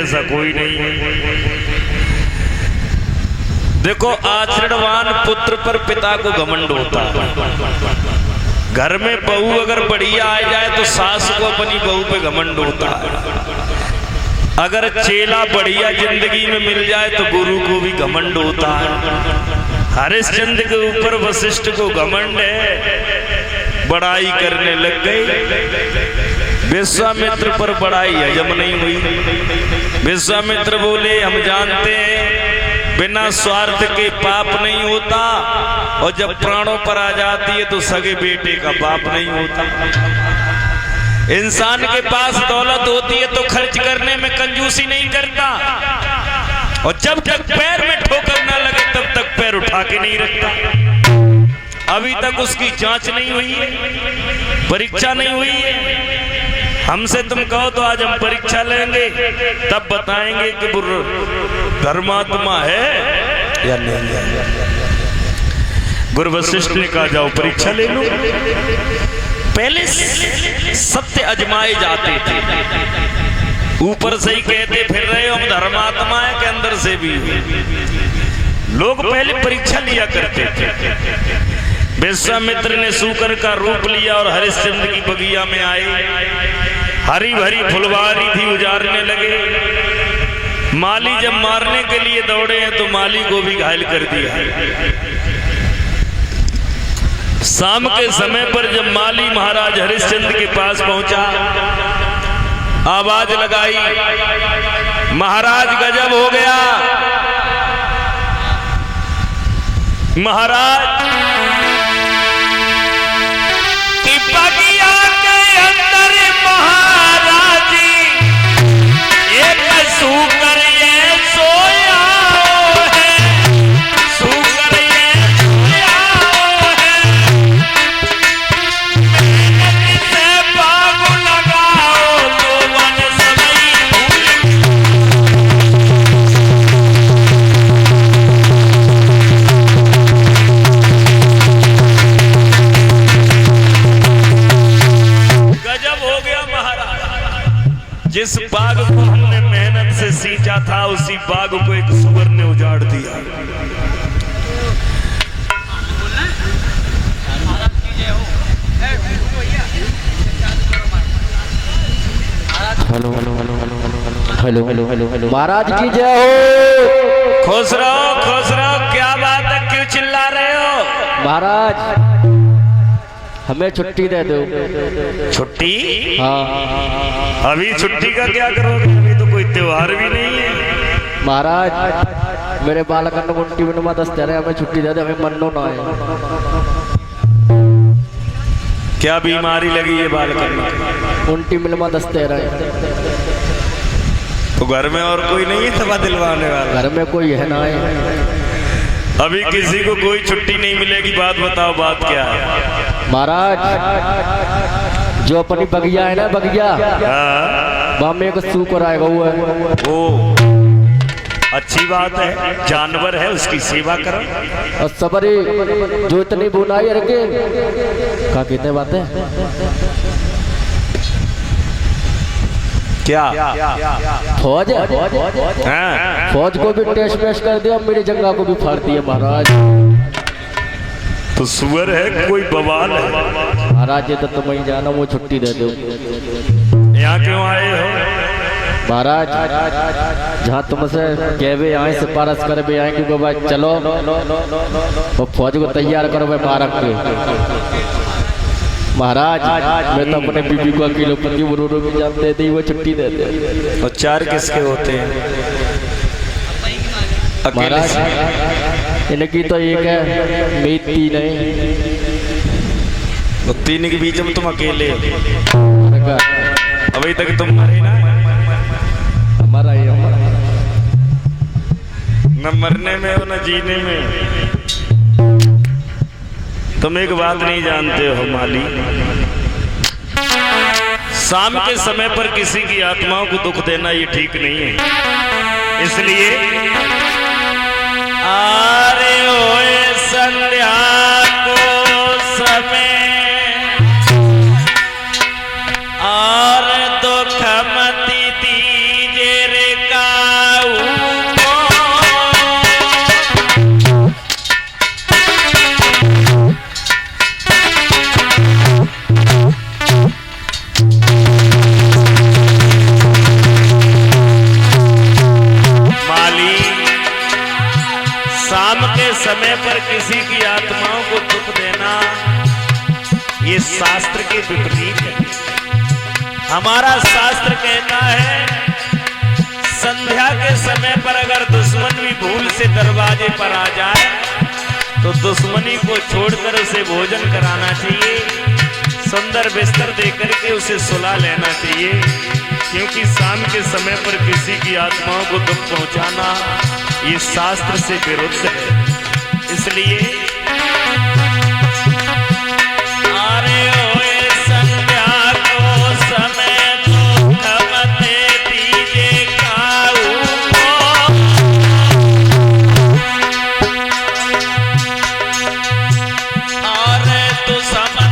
ऐसा कोई नहीं है। देखो, आचरणवान पुत्र पर पिता को घमंड होता है। घर में बहू अगर बढ़िया आ जाए तो सास को अपनी बहू पे घमंड होता है। अगर चेला बढ़िया जिंदगी में मिल जाए तो गुरु को भी घमंड होता है। हरिश्चंद्र के ऊपर वशिष्ठ को घमंड है, बड़ाई करने लग गए। विश्वामित्र पर बड़ाई हजम नहीं हुई। विश्वामित्र बोले, हम जानते हैं बिना स्वार्थ के पाप नहीं होता, और जब प्राणों पर आ जाती है तो सगे बेटे का पाप नहीं होता। इंसान के पास दौलत होती है तो खर्च करने में कंजूसी नहीं करता, और जब तक पैर में ठोकर ना लगे तब तक पैर उठा के नहीं रखता। अभी तक उसकी जांच नहीं हुई है, परीक्षा नहीं हुई है। हमसे तुम कहो तो आज हम परीक्षा लेंगे, तब बताएंगे कि धर्मात्मा है या नहीं है। गुरु वशिष्ठ ने कहा, जाओ परीक्षा ले लो। पहले सत्य अजमाए जाते थे, ऊपर से ही कहते फिर रहे हो हम धर्मात्मा है, के अंदर से भी लोग पहले परीक्षा लिया करते थे। विश्वामित्र ने सूकर का रूप लिया और हरिश्चंद्र की बगिया में आए। हरी भरी फुलवारी थी, उजाड़ने लगे। माली जब मारने के लिए दौड़े हैं तो माली को भी घायल कर दिया। शाम के समय पर जब माली महाराज हरिश्चंद्र के पास पहुंचा, आवाज लगाई, महाराज गजब हो गया। महाराज की बगिया के अंदर महाराज एक सूकर ये सोया है, सूकर ये सोया है। से बाग लगाओ तो वन सनई जिस बाग को हमने मेहनत से सींचा था, उसी बाग को एक सुअर ने उजाड़ दिया। Hello hello hello hello hello hello hello महाराज की जय हो। खुश रहो। क्या बात है, क्यों चिल्ला रहे हो? महाराज हमें छुट्टी दे दो। छुट्टी? हाँ। अभी छुट्टी का क्या करोगे? अभी तो कोई त्योहार भी नहीं है। महाराज मेरे बालक उल्टी में दस्ते रहे, हमें छुट्टी दे दे, हमें मनो ना है। क्या बीमारी लगी है बालक? उल्टी मिलमा दस्ते रहे। तो घर में और कोई नहीं है दवा दिलवाने वाला? घर में कोई है ना है। अभी किसी को कोई छुट्टी नहीं मिलेगी। बात बताओ, बात क्या है? महाराज जो अपनी बगिया है ना, बगिया वहां में एक सूकर आएगा। वो अच्छी बात है, जानवर है, उसकी सेवा करो। और सबरी जो इतनी बुनाई रखे क्या कहते बातें क्या? फौज है, फौज को भी टेस्ट पेश कर दिया, मेरी जंगा को भी फाड़ दिया। महाराज तो सुअर है, कोई बवाल है? महाराज ये तो तुम ही जाना, वो छुट्टी दे दो। यहाँ क्यों आए हो? महाराज जहाँ तुमसे कहवे आए, सिफारिश कर भी आए कि भाई चलो वो फौज को तैयार करो भाई बारक के। महाराज मैं तो अपने बीबी को अकेले पति बुरो की जान दे दी, वो छुट्टी दे दे। और चार किसके होते हैं? महाराज इनकी तो एक है, मेरी तीन है। तो तीन के बीच में तुम अकेले हो? अभी तक तुम मरे ना? हमारा ही न मरने में हो न जीने में। तुम एक बात नहीं जानते हो माली, शाम के समय पर किसी की आत्माओं को दुख देना ये ठीक नहीं है। इसलिए आरे होए संध्या को समय और दुख मति दीजे रे का समय पर किसी की आत्माओं को दुख देना ये शास्त्र के विपरीत है। हमारा शास्त्र कहता है संध्या के समय पर अगर दुश्मन भी भूल से दरवाजे पर आ जाए तो दुश्मनी को छोड़कर उसे भोजन कराना चाहिए, सुंदर बिस्तर देकर के उसे सुला लेना चाहिए, क्योंकि शाम के समय पर किसी की आत्माओं को दुख पहुंचाना ये शास्त्र से विरुद्ध है। इसलिए अरे ओए संध्या को समय तो खमते दीजे काऊ और तू समझ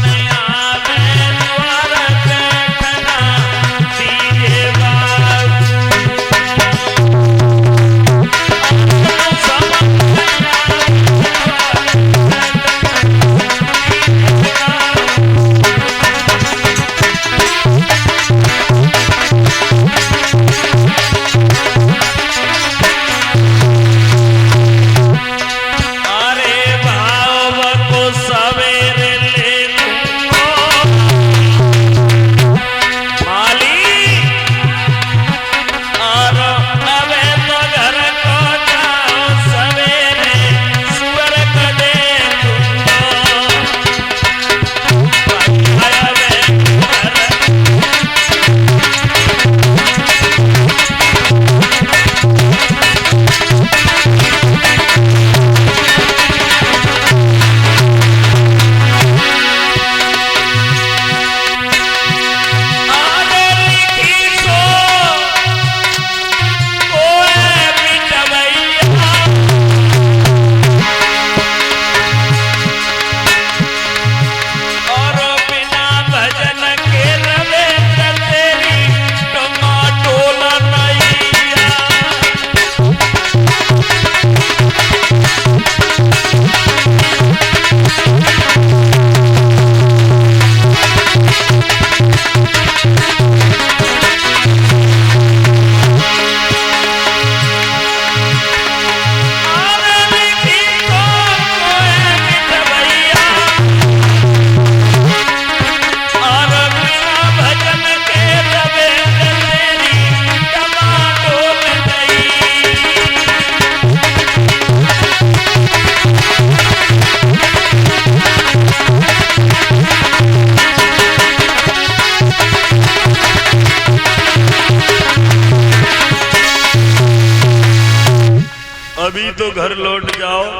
अभी तो घर लौट जाओ।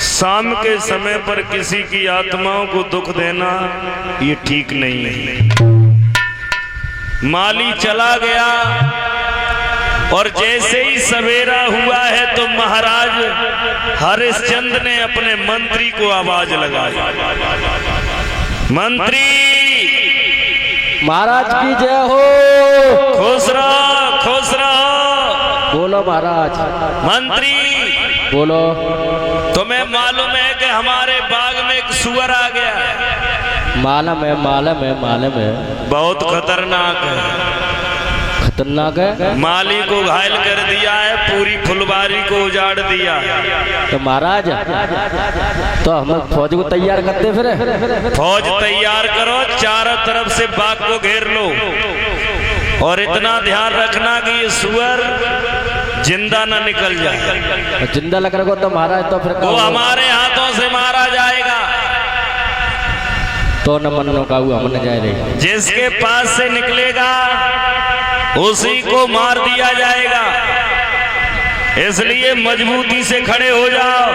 शाम के समय पर किसी की आत्माओं को दुख देना ये ठीक नहीं है। माली चला गया और जैसे ही सवेरा हुआ है तो महाराज हरिश्चंद्र ने अपने मंत्री को आवाज लगाई, मंत्री महाराज की जय हो। खुश रहो, खुश रहो। बोलो महाराज। मंत्री बोलो। तुम्हें मालूम है कि हमारे बाग में एक सुअर आ गया है? मालूम है, मालूम है, मालूम है। बहुत खतरनाक है। खतरनाक है? माली को घायल कर दिया है, पूरी फुलवारी को उजाड़ दिया। तो महाराज तो हम फौज को तैयार करते फिर। फौज तैयार करो, चारों तरफ से बाग को घेर लो और इतना ध्यान रखना कि ये सुअर जिंदा ना निकल जाए। जिंदा लग रहा तो महाराज तो फिर वो हमारे हाथों से मारा जाएगा। तो न मनो का हम न जाए रही। जिसके पास से निकलेगा उसी को मार दिया जाएगा। इसलिए मजबूती से खड़े हो जाओ,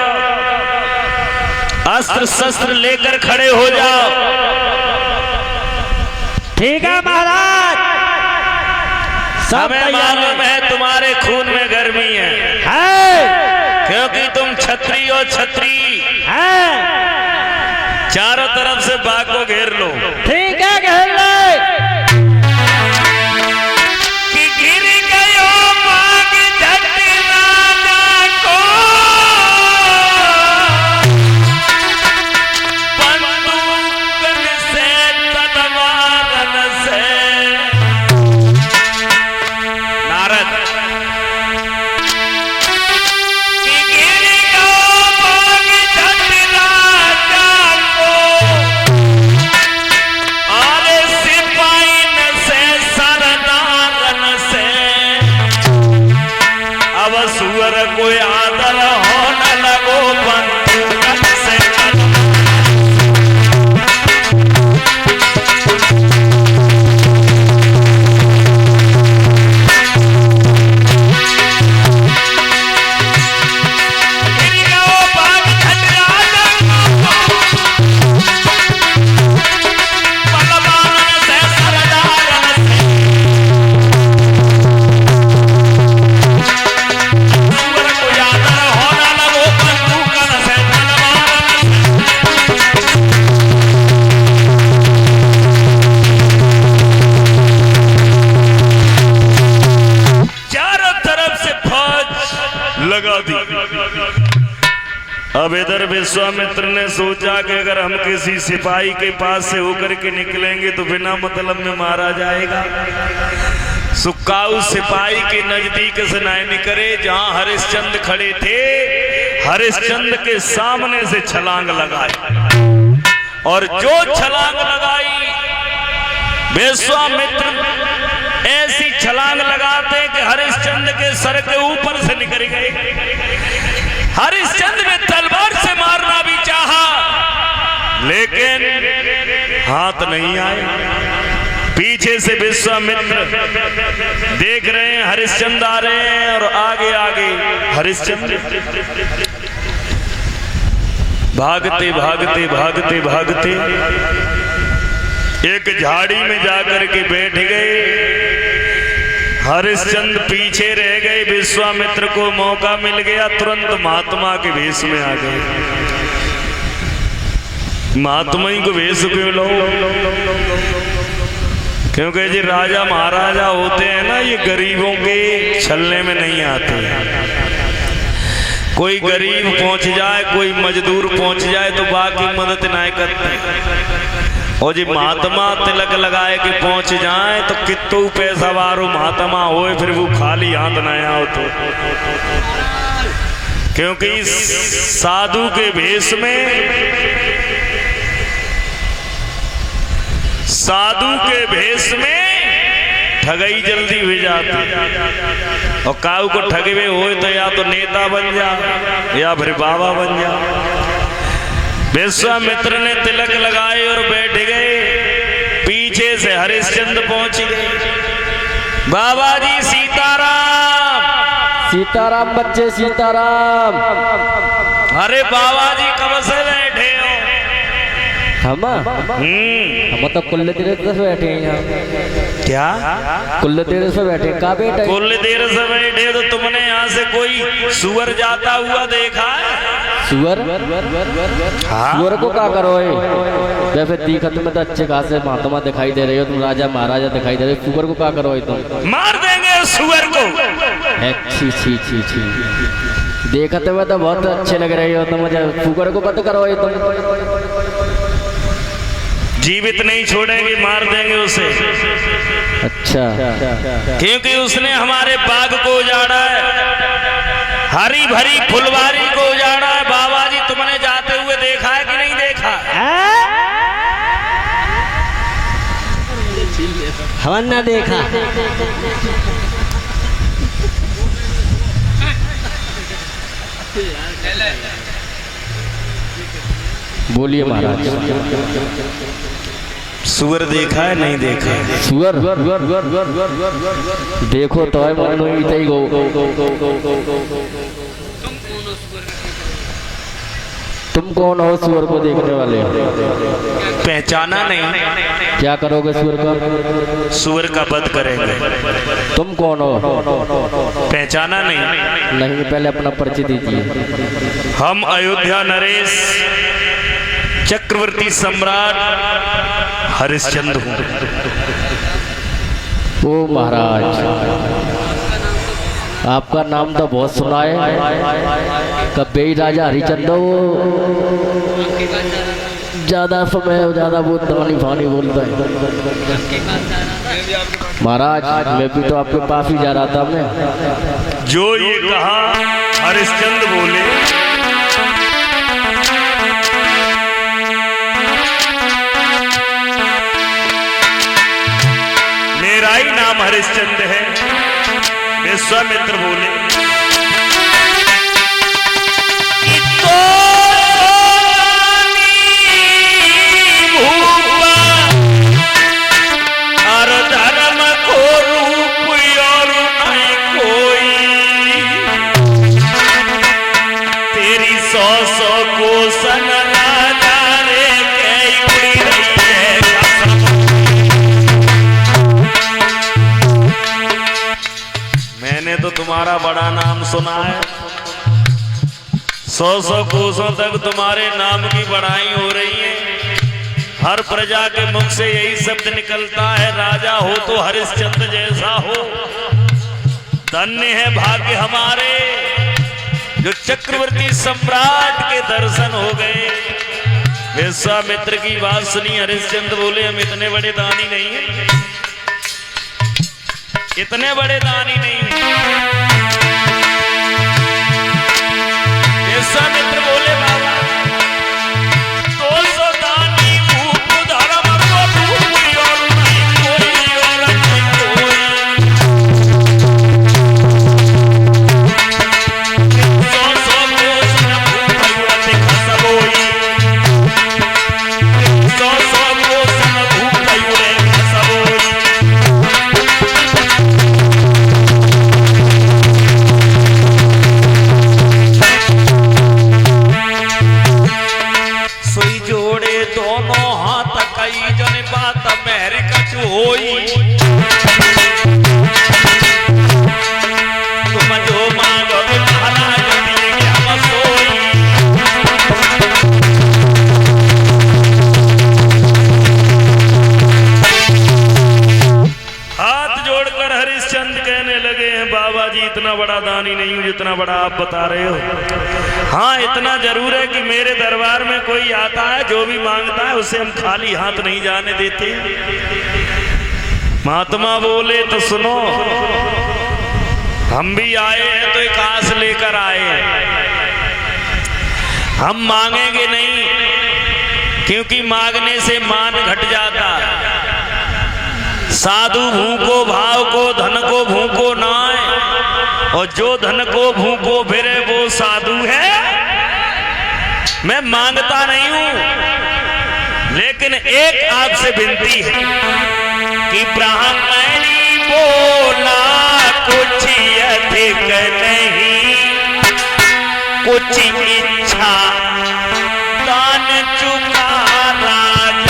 अस्त्र शस्त्र लेकर खड़े हो जाओ। ठीक है महाराज। हमें मालूम है तुम्हारे खून में गर्मी है, क्योंकि तुम छत्री और छत्री है। चारों तरफ से बाग को घेर लो। ठीक है, घेर ले। नारद अब सुअर को आदर हो न लगो बंदूक से लगा दी। अब इधर विश्वामित्र ने सोचा कि अगर हम किसी सिपाही के पास से होकर के निकलेंगे तो बिना मतलब में मारा जाएगा। सुक्काऊ सिपाही के नजदीक से नहीं निकले। जहां हरिश्चंद्र खड़े थे, हरिश्चंद्र के सामने से छलांग लगाई और जो छलांग लगाई विश्वामित्र ऐसी छलांग लगाते कि हरिश्चंद्र के सर के ऊपर से निकल गए। हरिश्चंद्र ने तलवार से मारना भी चाहा लेकिन हाथ नहीं आए। पीछे से विश्वामित्र देख रहे हैं हरिश्चंद्र आ रहे हैं और आगे आगे हरिश्चंद्र भागते भागते भागते भागते एक झाड़ी में जाकर के बैठ गए। हरिश्चंद्र पीछे रह गए। विश्वामित्र को मौका मिल गया, तुरंत महात्मा के वेश में आ गए। महात्मा ही को वेश क्यों लो? क्योंकि जी राजा महाराजा होते हैं ना, ये गरीबों के छलने में नहीं आते। कोई गरीब पहुंच जाए, कोई मजदूर पहुंच जाए तो बाकी मदद नहीं करते। और जी महात्मा तिलक लगाए कि पहुंच जाए तो कितो पैसा वारो महात्मा होए फिर वो खाली हाथ न आओ तो। क्योंकि साधु के भेष में, साधु के भेष में ठगई जल्दी हो जाती। और काऊ को ठगवे होए तो या तो नेता बन जा या फिर बाबा बन जा। विश्वामित्र ने तिलक लगाए और बैठ गए। पीछे से हरिश्चंद्र पहुंच गए। बाबा जी सीताराम। सीताराम बच्चे सीताराम। अरे बाबा जी कब से बैठे हो? हम तो कुल देर से बैठे हैं यहाँ। क्या कुल देर से बैठे? का बैठे? कुल देर से बैठे तो तुमने यहाँ से कोई सुअर जाता हुआ देखा है? सुअर? सुअर को क्या करो? वैसे दिखत में तो अच्छे खासे महात्मा दिखाई दे रहे हो, तुम राजा महाराजा दिखाई दे रहे हो। सुअर को क्या करो? तुम मार देंगे सुअर को। छी छी छी छी, देखते हुए तो बहुत अच्छे लग रहे हो तुम। मुझे सुअर को पता करो तुम। जीवित नहीं छोड़ेंगे, मार देंगे उसे। अच्छा, क्योंकि उसने हमारे बाग को उजाड़ा है, हरी भरी फुलवारी को उजाड़ा है। बाबा जी तुमने जाते हुए देखा है कि नहीं देखा? हमने देखा। बोलिए महाराज। सुअर देखा है नहीं देखा? सुअर देखो तो है मन में इतनी गो। तुम कौन हो सुअर को देखने वाले? पहचाना नहीं? क्या करोगे सुअर का? सुअर का वध करेंगे। तुम कौन हो? पहचाना नहीं? नहीं, पहले अपना परिचय दीजिए। हम अयोध्या नरेश चक्रवर्ती सम्राट हरिश्चंद्र हूँ। ओ महाराज, आपका नाम तो बहुत सुना है। कभी राजा हरिश्चंद्र ज्यादा समय ज्यादा बहुत दानी फानी बोलता है। महाराज मैं भी तो आपके पास ही जा रहा था। मैं जो ये कहा हरिश्चंद्र बोले, मेरा ही नाम हरिश्चंद्र है। विश्वामित्र बोले सौ सौ कोसन राजा रे के उड़ी रही है कसम। मैंने तो तुम्हारा बड़ा नाम सुना है, सौ सौ कोसों तक तुम्हारे नाम की बड़ाई हो रही है। हर प्रजा के मुख से यही शब्द निकलता है, राजा हो तो हरिश्चंद्र जैसा हो। धन्य है भाग्य हमारे जो चक्रवर्ती सम्राट के दर्शन हो गए। विश्वामित्र की बात सुनी, हरिश्चंद्र बोले हम इतने बड़े दानी नहीं हैं, इतने बड़े दानी नहीं हैं। विश्वामित्र बोले बाबा 200 दानी भूप धर्म को भूप और नहीं कोई और नहीं कोई। 100 कोस न भूप युवत खसबोई, 100 कोस न भूप युवत खसबोई। सोई जोड़े दोनों हाथ कई जन बात मेरे कछु होई। तुम जो मांगो महाराज दिए क्या मसोई। हाथ जोड़कर हरिश्चंद्र कहने लगे हैं बाबा जी इतना बड़ा दानी नहीं हूं जितना बड़ा आप बता रहे हो। हाँ इतना जरूर है कि मेरे दरबार में कोई आता है जो भी मांगता है उसे हम खाली हाथ नहीं जाने देते। महात्मा बोले तो सुनो, हम भी आए हैं तो एक आस लेकर आए हैं। हम मांगेंगे नहीं क्योंकि मांगने से मान घट जाता। साधु भूखो भाव को धन को भूखो ना है, और जो धन को भूखो फिरे वो साधु है। मैं मांगता नहीं हूं, लेकिन एक आपसे विनती है कि ब्राह्मणी बोला कुछ अधिक नहीं, कुछ इच्छा दान चुका राज।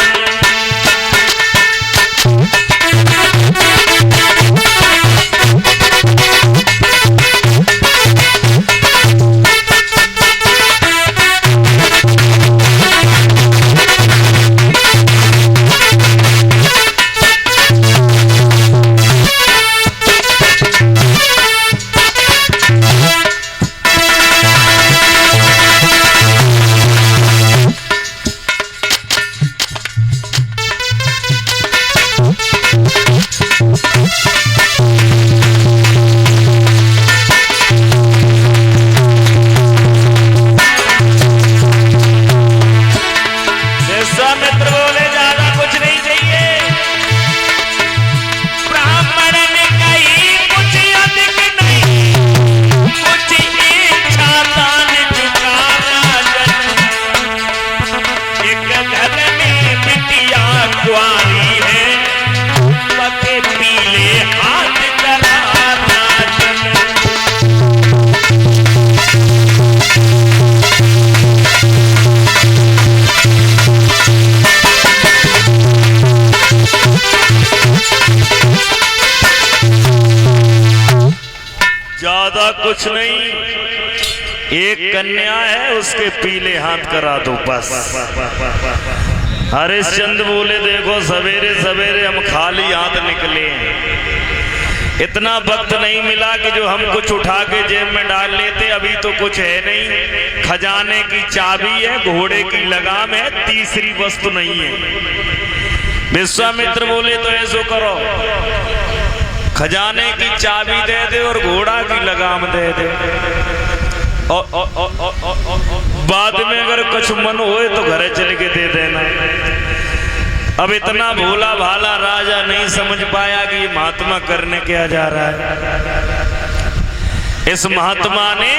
ज्यादा कुछ नहीं, एक कन्या है उसके पीले हाथ करा दो बस। हरिश्चंद्र बोले देखो सवेरे सवेरे हम खाली हाथ निकले, इतना वक्त नहीं मिला कि जो हम कुछ उठा के जेब में डाल लेते। अभी तो कुछ है नहीं, खजाने की चाबी है, घोड़े की लगाम है, तीसरी वस्तु नहीं है। विश्वामित्र बोले तो ऐसो करो, खजाने की चाबी दे दे और घोड़ा की लगाम दे दे, बाद में अगर कुछ मन होए तो घरे चल के दे देना। अब इतना भोला भाला राजा नहीं समझ पाया कि ये महात्मा करने क्या जा रहा है। इस महात्मा ने,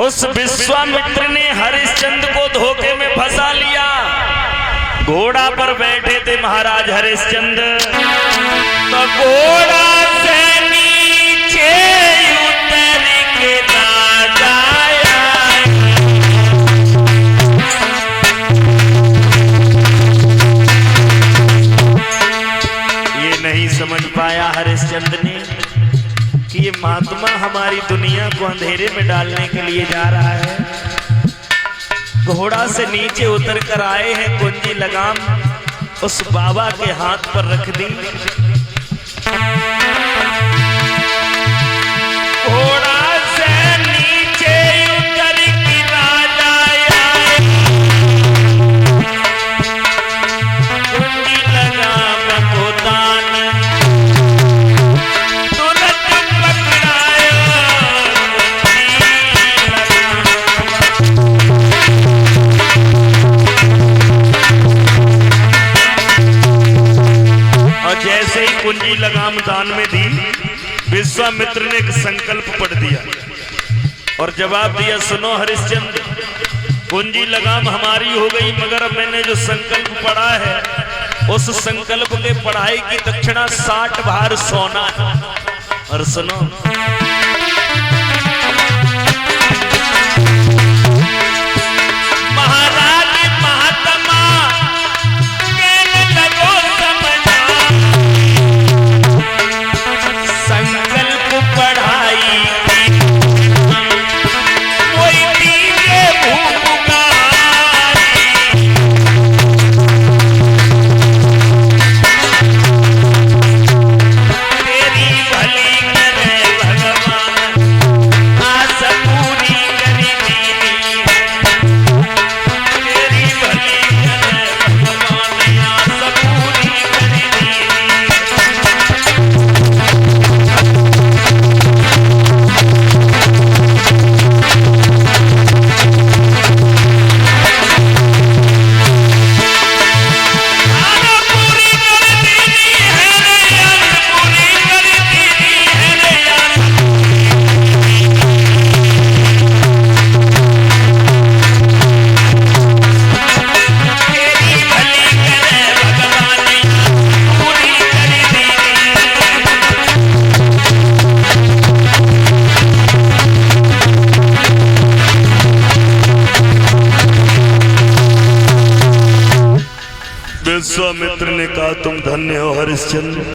उस विश्वामित्र ने हरिश्चंद्र को धोखे में फंसा लिया। घोड़ा पर बैठे थे महाराज हरिश्चंद्र, तो घोड़ा से नीचे उतर के राजा आया। कि ये महात्मा हमारी दुनिया को अंधेरे में डालने के लिए जा रहा है। घोड़ा से नीचे उतर कर आए हैं, कुंजी लगाम उस बाबा के हाथ पर रख दी। घोड़ा से नीचे उतर के राजा आए, कुंजी लगाम को दान तुरंत पकड़ाया। और जैसे ही कुंजी लगाम दान में दी, विश्वामित्र ने एक संकल्प पढ़ दिया और जवाब दिया, सुनो हरिश्चंद्र, कुंजी लगाम हमारी हो गई, मगर अब मैंने जो संकल्प पढ़ा है उस संकल्प के पढ़ाई की दक्षिणा 60 भार सोना है। और सुनो, महाराज महात्मा कहने लगो समझा, संकल्प पढ़ाई कोई दीजे भूपुकारी, तेरी भली करे भगवान, आस पूरी करी दीनी है। तेरी भली करे भगवान, आस पूरी करी दीनी है। विश्वामित्र ने कहा, तुम धन्य हो हरिश्चंद्र।